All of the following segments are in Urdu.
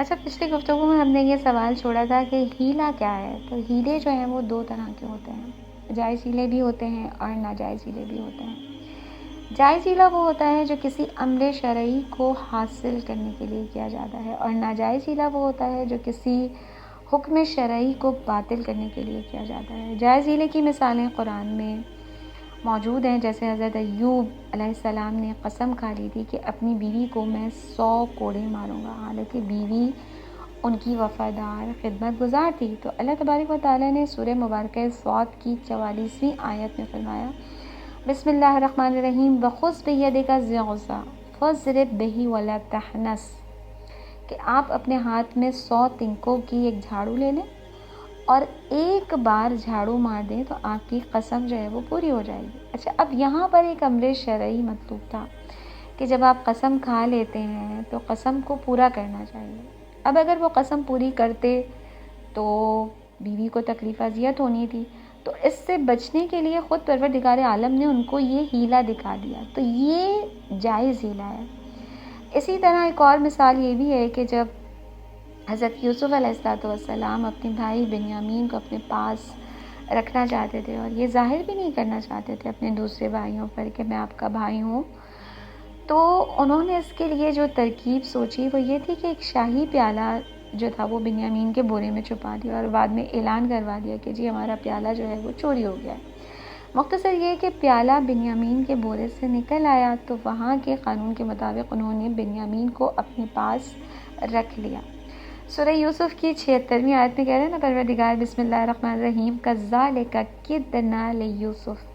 اچھا، پچھلی گفتگو میں ہم نے یہ سوال چھوڑا تھا کہ ہیلا کیا ہے. تو ہیلے جو ہیں وہ دو طرح کے ہوتے ہیں، جائز ہیلے بھی ہوتے ہیں اور ناجائز ہیلے بھی ہوتے ہیں. جائز ہیلا وہ ہوتا ہے جو کسی امر شرعی کو حاصل کرنے کے لیے کیا جاتا ہے، اور ناجائز ہیلا وہ ہوتا ہے جو کسی حکم شرعی کو باطل کرنے کے لیے کیا جاتا ہے. جائز ہیلے کی مثالیں قرآن میں موجود ہیں، جیسے حضرت ایوب علیہ السلام نے قسم کھا لی تھی کہ اپنی بیوی کو میں 100 کوڑے ماروں گا، حالانکہ بیوی ان کی وفادار خدمت گزار تھی. تو اللہ تبارک و تعالیٰ نے سورہ مبارکہ صاد کی 44ویں آیت میں فرمایا، بسم اللہ الرحمن الرحیم، وَخُذْ بِيَدِكَ ضِغْثًا فَاضْرِب بِهِ وَلَا تَحْنَثْ، کہ آپ اپنے ہاتھ میں 100 تنکوں کی ایک جھاڑو لے لیں اور ایک بار جھاڑو مار دیں تو آپ کی قسم جو ہے وہ پوری ہو جائے گی. اچھا، اب یہاں پر ایک امر شرعی مطلوب تھا کہ جب آپ قسم کھا لیتے ہیں تو قسم کو پورا کرنا چاہیے. اب اگر وہ قسم پوری کرتے تو بیوی کو تکلیف اذیت ہونی تھی، تو اس سے بچنے کے لیے خود پروردگار عالم نے ان کو یہ ہیلا دکھا دیا، تو یہ جائز ہیلا ہے. اسی طرح ایک اور مثال یہ بھی ہے کہ جب حضرت یوسف علیہ السلام اپنے بھائی بنیامین کو اپنے پاس رکھنا چاہتے تھے اور یہ ظاہر بھی نہیں کرنا چاہتے تھے اپنے دوسرے بھائیوں پر کہ میں آپ کا بھائی ہوں، تو انہوں نے اس کے لیے جو ترکیب سوچی وہ یہ تھی کہ ایک شاہی پیالہ جو تھا وہ بنیامین کے بورے میں چھپا دیا اور بعد میں اعلان کروا دیا کہ جی ہمارا پیالہ جو ہے وہ چوری ہو گیا ہے. مختصر یہ کہ پیالہ بنیامین کے بورے سے نکل آیا تو وہاں کے قانون کے مطابق انہوں نے بنیامین کو اپنے پاس رکھ لیا. سورہ یوسف کی 76ویں آیت میں کہہ رہے ہیں نا پروردگار بسم اللہ الرحمن الرحیم کذالک کدنا لیوسف،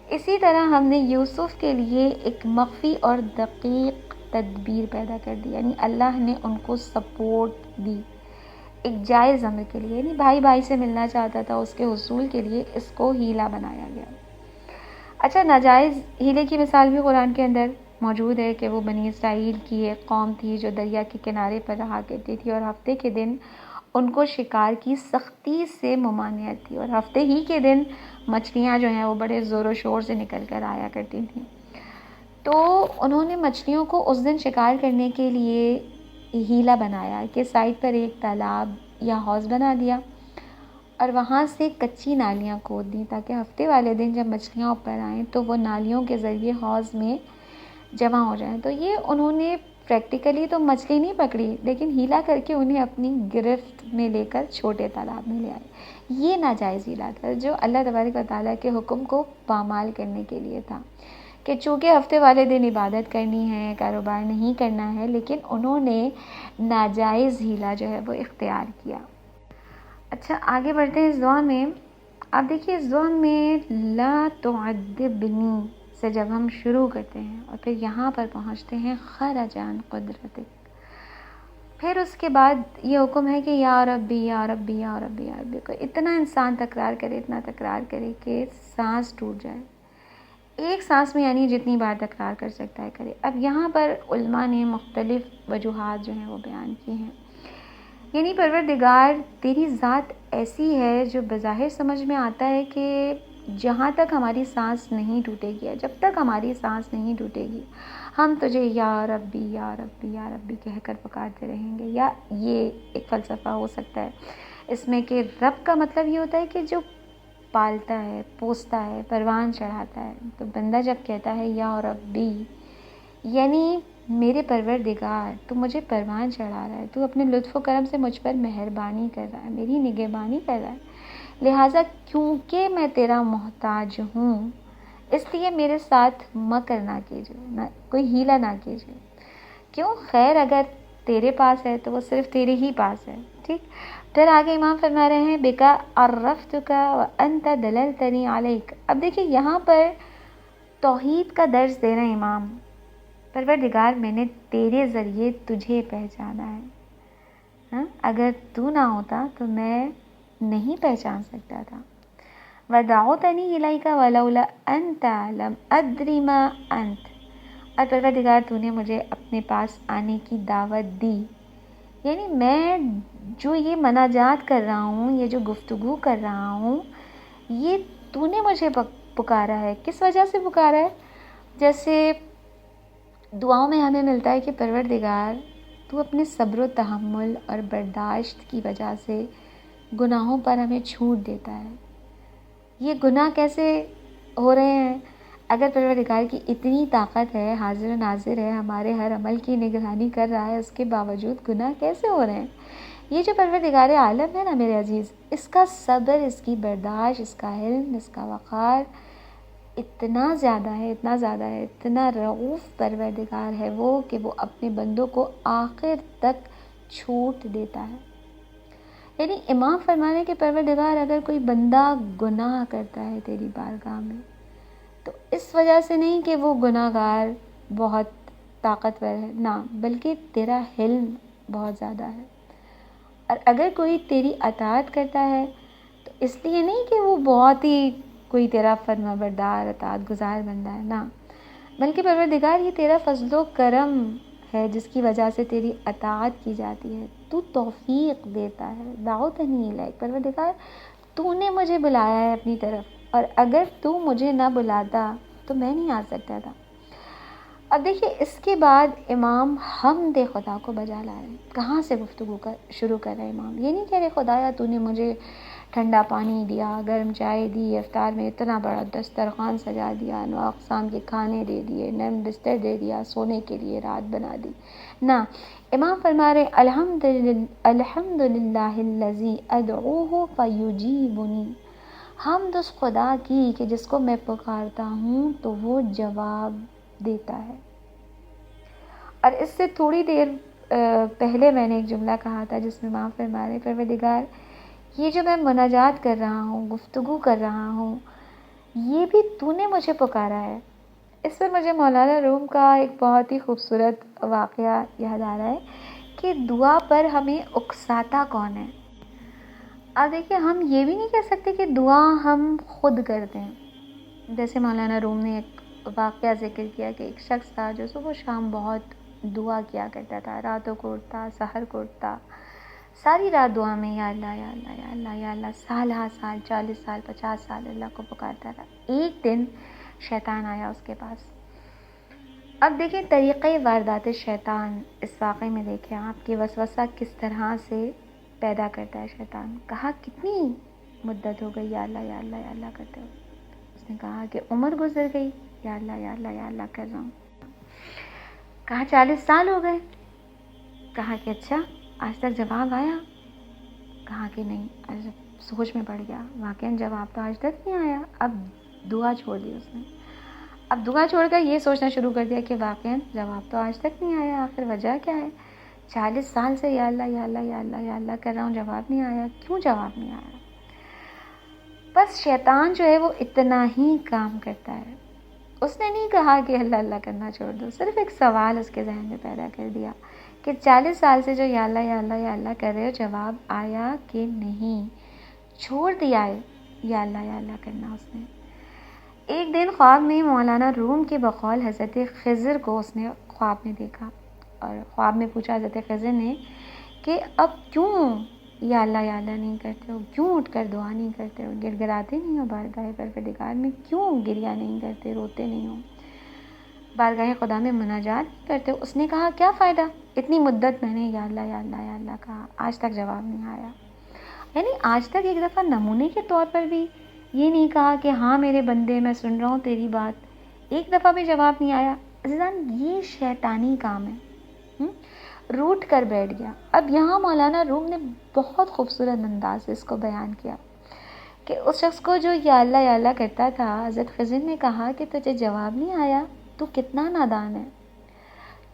اسی طرح ہم نے یوسف کے لیے ایک مخفی اور دقیق تدبیر پیدا کر دی، یعنی اللہ نے ان کو سپورٹ دی ایک جائز امر کے لیے، یعنی بھائی بھائی سے ملنا چاہتا تھا، اس کے حصول کے لیے اس کو ہیلا بنایا گیا. اچھا، ناجائز ہیلے کی مثال بھی قرآن کے اندر موجود ہے کہ وہ بنی اسرائیل کی ایک قوم تھی جو دریا کے کنارے پر رہا کرتی تھی اور ہفتے کے دن ان کو شکار کی سختی سے ممانعت تھی، اور ہفتے ہی کے دن مچھلیاں جو ہیں وہ بڑے زور و شور سے نکل کر آیا کرتی تھیں. تو انہوں نے مچھلیوں کو اس دن شکار کرنے کے لیے ہیلا بنایا کہ سائڈ پر ایک تالاب یا حوض بنا دیا اور وہاں سے کچی نالیاں کھود دیں تاکہ ہفتے والے دن جب مچھلیاں اوپر آئیں تو وہ نالیوں کے ذریعے حوض میں جمع ہو جائیں. تو یہ انہوں نے پریکٹیکلی تو مچھلی نہیں پکڑی لیکن ہیلا کر کے انہیں اپنی گرفت میں لے کر چھوٹے تالاب میں لے آئے. یہ ناجائز ہیلا تھا جو اللہ تبارک و تعالیٰ کے حکم کو پامال کرنے کے لیے تھا کہ چونکہ ہفتے والے دن عبادت کرنی ہے، کاروبار نہیں کرنا ہے، لیکن انہوں نے ناجائز ہیلا جو ہے وہ اختیار کیا. اچھا، آگے بڑھتے ہیں اس دعا میں. اب دیکھیے اس دعا میں لا تعذبنی سے جب ہم شروع کرتے ہیں اور پھر یہاں پر پہنچتے ہیں خرجان قدرتک، پھر اس کے بعد یہ حکم ہے کہ یا ربی یا ربی یا ربی یا ربی کو اتنا انسان تکرار کرے، اتنا تکرار کرے کہ سانس ٹوٹ جائے. ایک سانس میں یعنی جتنی بار تکرار کر سکتا ہے کرے. اب یہاں پر علماء نے مختلف وجوہات جو ہیں وہ بیان کی ہیں. یعنی پروردگار تیری ذات ایسی ہے جو بظاہر سمجھ میں آتا ہے کہ جہاں تک ہماری سانس نہیں ٹوٹے گی، جب تک ہماری سانس نہیں ٹوٹے گی ہم تجھے یا ربی یا ربی یا ربی کہہ کر پکارتے رہیں گے. یا یہ ایک فلسفہ ہو سکتا ہے اس میں کہ رب کا مطلب یہ ہوتا ہے کہ جو پالتا ہے، پوستا ہے، پروان چڑھاتا ہے. تو بندہ جب کہتا ہے یا ربی یعنی میرے پروردگار تو مجھے پروان چڑھا رہا ہے، تو اپنے لطف و کرم سے مجھ پر مہربانی کر رہا ہے، میری نگہبانی کر رہا ہے، لہٰذا کیونکہ میں تیرا محتاج ہوں اس لیے میرے ساتھ مکر نہ کیجیے، کوئی ہیلا نہ کیجیے. کیوں؟ خیر اگر تیرے پاس ہے تو وہ صرف تیرے ہی پاس ہے. ٹھیک. پھر آگے امام فرما رہے ہیں بکا عرفتک وانت دللتنی علیک. اب دیکھیے یہاں پر توحید کا درس دے رہے ہیں امام. پروردگار میں نے تیرے ذریعے تجھے پہچانا ہے، ہاں اگر تو نہ ہوتا تو میں نہیں پہچان سکتا تھا. وَدَعَوْتَنِي إِلَيْكَ وَلَوْلَا أَنْتَ لَمْ أَدْرِ مَا أَنْتَ. اور پروردگار تو نے مجھے اپنے پاس آنے کی دعوت دی، یعنی میں جو یہ مناجات کر رہا ہوں، یہ جو گفتگو کر رہا ہوں، یہ تو نے مجھے پکارا ہے. کس وجہ سے پکارا ہے؟ جیسے دعاؤں میں ہمیں ملتا ہے کہ پروردگار تو اپنے صبر و تحمل اور برداشت کی وجہ سے گناہوں پر ہمیں چھوٹ دیتا ہے. یہ گناہ کیسے ہو رہے ہیں؟ اگر پروردگار کی اتنی طاقت ہے، حاضر و ناظر ہے، ہمارے ہر عمل کی نگرانی کر رہا ہے، اس کے باوجود گناہ کیسے ہو رہے ہیں؟ یہ جو پروردگار عالم ہے نا میرے عزیز، اس کا صبر، اس کی برداشت، اس کا علم، اس کا وقار اتنا زیادہ ہے، اتنا زیادہ ہے، اتنا رؤوف پروردگار ہے وہ، کہ وہ اپنے بندوں کو آخر تک چھوٹ دیتا ہے. یعنی امام فرمانے کے پروردگار اگر کوئی بندہ گناہ کرتا ہے تیری بارگاہ میں، تو اس وجہ سے نہیں کہ وہ گناہ گار بہت طاقتور ہے، نہ، بلکہ تیرا علم بہت زیادہ ہے. اور اگر کوئی تیری اطاعت کرتا ہے تو اس لیے نہیں کہ وہ بہت ہی کوئی تیرا فرما بردار اطاعت گزار بندہ ہے، نہ، بلکہ پروردگار یہ تیرا فضل و کرم ہے جس کی وجہ سے تیری اطاعت کی جاتی ہے. تو توفیق دیتا ہے. دعوتنی الیک، پروردگار تو نے مجھے بلایا ہے اپنی طرف، اور اگر تو مجھے نہ بلاتا تو میں نہیں آ سکتا تھا. اب دیکھیے اس کے بعد امام حمد خدا کو بجا لا رہے ہیں. کہاں سے گفتگو شروع کر رہے ہیں امام؟ یہ نہیں کہہ رہے خدایا تو نے مجھے ٹھنڈا پانی دیا، گرم چائے دی، افطار میں اتنا بڑا دسترخوان سجا دیا، انواع اقسام کے کھانے دے دیے، نرم بستر دے دیا، سونے کے لیے رات بنا دی. نہ، امام فرما رہے الحمد للہ الذی ادعوہ فیجیبنی. حمد اس خدا کی کہ جس کو میں پکارتا ہوں تو وہ جواب دیتا ہے. اور اس سے تھوڑی دیر پہلے میں نے ایک جملہ کہا تھا جس میں امام فرما رہے پروردگار یہ جو میں مناجات کر رہا ہوں، گفتگو کر رہا ہوں، یہ بھی تو نے مجھے پکارا ہے. اس پر مجھے مولانا روم کا ایک بہت ہی خوبصورت واقعہ یاد آ رہا ہے کہ دعا پر ہمیں اکساتا کون ہے. اب دیکھیے ہم یہ بھی نہیں کہہ سکتے کہ دعا ہم خود کرتے ہیں. جیسے مولانا روم نے ایک واقعہ ذکر کیا کہ ایک شخص تھا جو صبح و شام بہت دعا کیا کرتا تھا، راتوں کو اٹھتا، سحر کو اٹھتا، ساری رات دعا میں یا اللہ یا اللہ یا اللہ یا اللہ، سال ہا سال، 40 سال، 50 سال اللہ کو پکارتا رہا. ایک دن شیطان آیا اس کے پاس. اب دیکھیں طریقۂ واردات شیطان اس واقعے میں دیکھیں آپ کہ وسوسہ کس طرح سے پیدا کرتا ہے شیطان. کہا کتنی مدت ہو گئی یا اللہ یا اللہ یا اللہ کرتے ہوئے؟ اس نے کہا کہ عمر گزر گئی، یا اللہ یا اللہ یا اللہ کر رہا ہوں. کہا 40 سال ہو گئے. کہا کہ اچھا آج تک جواب آیا؟ کہا کہ نہیں. آج سوچ میں پڑ گیا واقعاً جواب تو آج تک نہیں آیا. اب دعا چھوڑ دی اس نے. اب دعا چھوڑ کر یہ سوچنا شروع کر دیا کہ واقعاً جواب تو آج تک نہیں آیا، آخر وجہ کیا ہے؟ 40 سال سے یا اللہ یا اللہ یا اللہ یا اللہ کر رہا ہوں، جواب نہیں آیا. کیوں جواب نہیں آیا؟ بس شیطان جو ہے وہ اتنا ہی کام کرتا ہے. اس نے نہیں کہا کہ اللہ اللہ کرنا چھوڑ دو، صرف ایک سوال اس کے ذہن میں پیدا کر دیا کہ 40 سال سے جو یا اللہ یا اللہ یا اللہ کر رہے ہو، جواب آیا کہ نہیں؟ چھوڑ دیا ہے یا اللہ کرنا اس نے. ایک دن خواب میں مولانا روم کے بقول حضرت خضر کو اس نے خواب میں دیکھا، اور خواب میں پوچھا حضرت خضر نے کہ اب کیوں یا اللہ نہیں کرتے ہو؟ کیوں اٹھ کر دعا نہیں کرتے ہو؟ گڑ گڑاتے نہیں ہو بارگاہ پروردگار میں؟ کیوں گریہ نہیں کرتے، روتے نہیں ہو، بارگاہ خدا میں مناجات نہیں کرتے ہو؟ اس نے کہا کیا فائدہ، اتنی مدت میں نے یا اللہ کہا، آج تک جواب نہیں آیا. یعنی آج تک ایک دفعہ نمونے کے طور پر بھی یہ نہیں کہا کہ ہاں میرے بندے میں سن رہا ہوں تیری بات، ایک دفعہ بھی جواب نہیں آیا. عزیزان یہ شیطانی کام ہے. روٹ کر بیٹھ گیا. اب یہاں مولانا روم نے بہت خوبصورت انداز سے اس کو بیان کیا کہ اس شخص کو جو یا اللہ کرتا تھا، حضرت خضر نے کہا کہ تجھے جواب نہیں آیا، تو کتنا نادان ہے.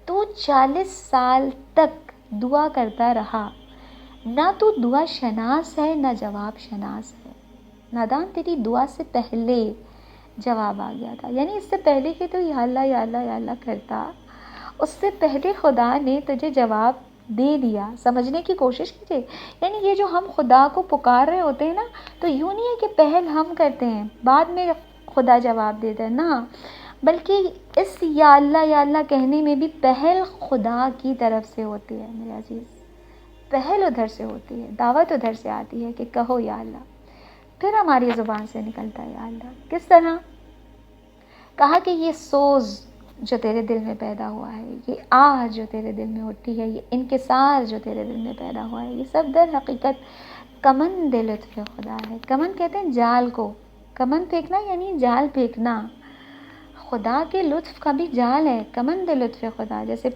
تو 40 سال تک دعا کرتا رہا، نہ تو دعا شناس ہے نہ جواب شناس ہے. نادان، تیری دعا سے پہلے جواب آ گیا تھا. یعنی اس سے پہلے کہ تو یا اللہ کرتا، اس سے پہلے خدا نے تجھے جواب دے دیا. سمجھنے کی کوشش کیجیے. یعنی یہ جو ہم خدا کو پکار رہے ہوتے ہیں نا، تو یوں نہیں ہے کہ پہل ہم کرتے ہیں بعد میں خدا جواب دیتا ہے، نہ، بلکہ اس یا اللہ کہنے میں بھی پہل خدا کی طرف سے ہوتی ہے میرے عزیز. پہل ادھر سے ہوتی ہے، دعوت ادھر سے آتی ہے کہ کہو یا اللہ، پھر ہماری زبان سے نکلتا ہے یا اللہ. کس طرح؟ کہا کہ یہ سوز جو تیرے دل میں پیدا ہوا ہے، یہ آہ جو تیرے دل میں اٹھتی ہے، یہ انکسار جو تیرے دل میں پیدا ہوا ہے، یہ سب در حقیقت کمند لطف خدا ہے۔ کمند کہتے ہیں جال کو، کمند پھینکنا یعنی جال پھینکنا۔ خدا کے لطف کا بھی جال ہے، کمند لطف خدا، جیسے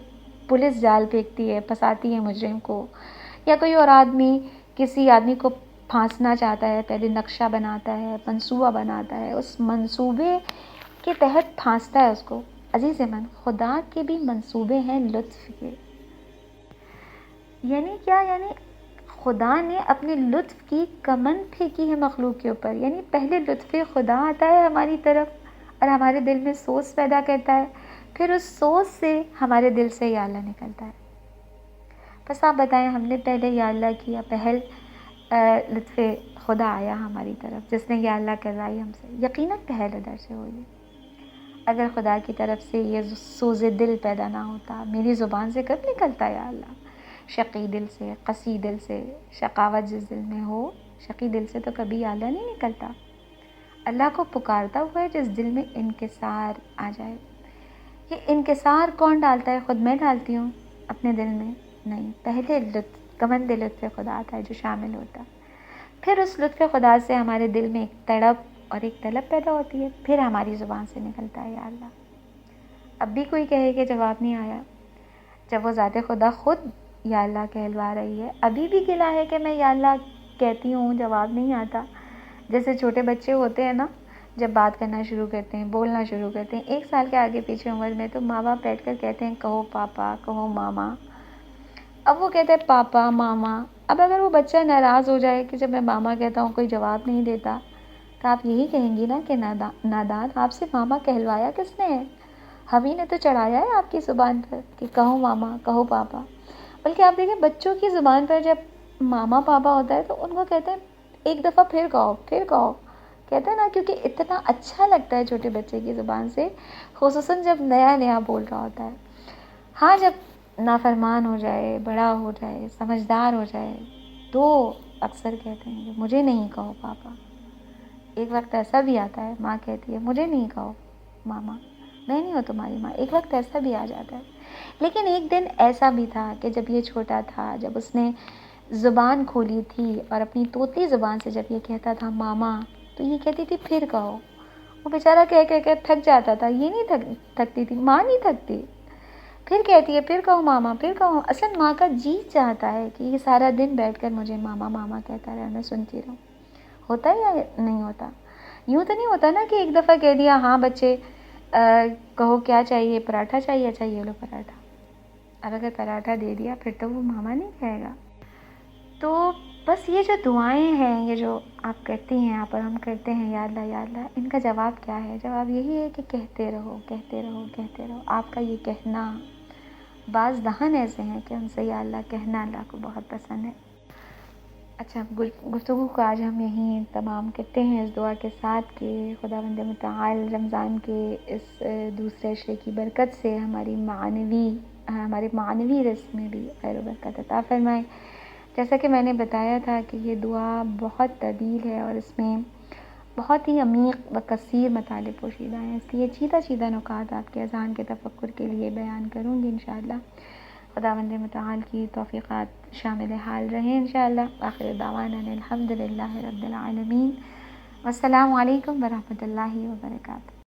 پولیس جال پھینکتی ہے، پھنساتی ہے مجرم کو، یا کوئی اور آدمی کسی آدمی کو پھانسنا چاہتا ہے، پہلے نقشہ بناتا ہے، منصوبہ بناتا ہے، اس منصوبے کے تحت پھانستا ہے اس کو۔ عزیز من، خدا کے بھی منصوبے ہیں لطف کے۔ یعنی کیا؟ یعنی خدا نے اپنے لطف کی کمند پھینکی ہے مخلوق کے اوپر، یعنی پہلے لطف خدا آتا ہے ہماری طرف اور ہمارے دل میں سوچ پیدا کرتا ہے، پھر اس سوچ سے ہمارے دل سے یا اللہ نکلتا ہے۔ بس آپ بتائیں، ہم نے پہلے یا اللہ کیا، پہل لطف خدا آیا ہماری طرف، جس نے یا اللہ کروائی ہم سے، یقیناً پہل ادھر سے ہوئی۔ اگر خدا کی طرف سے یہ سوز دل پیدا نہ ہوتا، میری زبان سے کب نکلتا یا اللہ؟ شقی دل سے، قسی دل سے، شقاوت جس دل میں ہو، شقی دل سے تو کبھی یا اللہ نہیں نکلتا۔ اللہ کو پکارتا ہوا ہے جس دل میں انکسار آ جائے۔ یہ انکسار کون ڈالتا ہے؟ خود میں ڈالتی ہوں اپنے دل میں؟ نہیں، پہلے کمند لطف خدا آتا ہے جو شامل ہوتا ہے، پھر اس لطف خدا سے ہمارے دل میں ایک تڑپ اور ایک طلب پیدا ہوتی ہے، پھر ہماری زبان سے نکلتا ہے یا اللہ۔ اب بھی کوئی کہے کہ جواب نہیں آیا، جب وہ ذات خدا خود یا اللہ کہلوا رہی ہے، ابھی بھی گلا ہے کہ میں یا اللہ کہتی ہوں، جواب نہیں آتا۔ جیسے چھوٹے بچے ہوتے ہیں نا، جب بات کرنا شروع کرتے ہیں، بولنا شروع کرتے ہیں، 1 سال کے آگے پیچھے عمر میں، تو ماں باپ بیٹھ کر کہتے ہیں کہو پاپا، کہو ماما۔ اب وہ کہتے ہیں پاپا ماما۔ اب اگر وہ بچہ ناراض ہو جائے کہ جب میں ماما کہتا ہوں کوئی جواب نہیں دیتا، تو آپ یہی کہیں گی نا کہ نادان، آپ سے ماما کہلوایا کس نے ہے؟ ہم ہی نے تو چڑھایا ہے آپ کی زبان پر کہ کہو ماما، کہو پاپا۔ بلکہ آپ دیکھیں بچوں کی زبان پر جب ماما پاپا ہوتا ہے تو ان کو کہتے ہیں ایک دفعہ پھر کہو، پھر کہو، کہتے ہیں نا، کیونکہ اتنا اچھا لگتا ہے چھوٹے بچے کی زبان سے، خصوصاً جب نیا نیا بول رہا ہوتا ہے۔ ہاں، جب نافرمان ہو جائے، بڑا ہو جائے، سمجھدار ہو جائے، تو اکثر کہتے ہیں کہ مجھے نہیں کہو پاپا۔ ایک وقت ایسا بھی آتا ہے، ماں کہتی ہے مجھے نہیں کہو ماما، میں نہیں ہوں تمہاری ماں، ایک وقت ایسا بھی آ جاتا ہے۔ لیکن ایک دن ایسا بھی تھا کہ جب یہ چھوٹا تھا، جب اس نے زبان کھولی تھی اور اپنی طوطی زبان سے جب یہ کہتا تھا ماما، تو یہ کہتی تھی پھر کہو۔ وہ بیچارہ کہہ کہہ کر تھک جاتا تھا، یہ نہیں تھکتی تھی، ماں نہیں تھکتی، پھر کہتی ہے پھر کہو ماما، پھر کہو۔ اصل ماں کا جی چاہتا ہے کہ یہ سارا دن بیٹھ کر مجھے ماما ماما کہتا رہے، میں سنتی رہوں۔ ہوتا ہے یا نہیں ہوتا؟ یوں تو نہیں ہوتا نا کہ ایک دفعہ کہہ دیا ہاں بچے کہو کیا چاہیے، پراٹھا چاہیے، اچھا یہ لو پراٹھا۔ اب اگر پراٹھا دے دیا پھر تو وہ ماما نہیں کہے گا۔ تو بس یہ جو دعائیں ہیں، یہ جو آپ کرتی ہیں، آپ اور ہم کرتے ہیں یا اللہ یا اللہ، ان کا جواب کیا ہے؟ جواب یہی ہے کہ کہتے رہو، کہتے رہو، کہتے رہو۔ آپ کا یہ کہنا، بعض دہن ایسے ہیں کہ ان سے یا اللہ کہنا اللہ کو بہت پسند ہے۔ اچھا، گفتگو کو آج ہم یہیں تمام کرتے ہیں اس دعا کے ساتھ کہ خداوند متعال رمضان کے اس دوسرے عشرے کی برکت سے ہمارے معنوی رزق میں بھی خیر و برکت عطا فرمائے۔ جیسا کہ میں نے بتایا تھا کہ یہ دعا بہت طویل ہے اور اس میں بہت ہی عمیق و کثیر مطالب پوشیدہ ہیں، اس لیے چیدہ نکات آپ کے اذہان کے تفکر کے لیے بیان کروں گی انشاءاللہ۔ خداوند متعال کی توفیقات شامل حال رہیں انشاءاللہ۔ آخر دعوانا الحمدللہ رب العالمین، والسلام علیکم ورحمۃ اللہ وبرکاتہ۔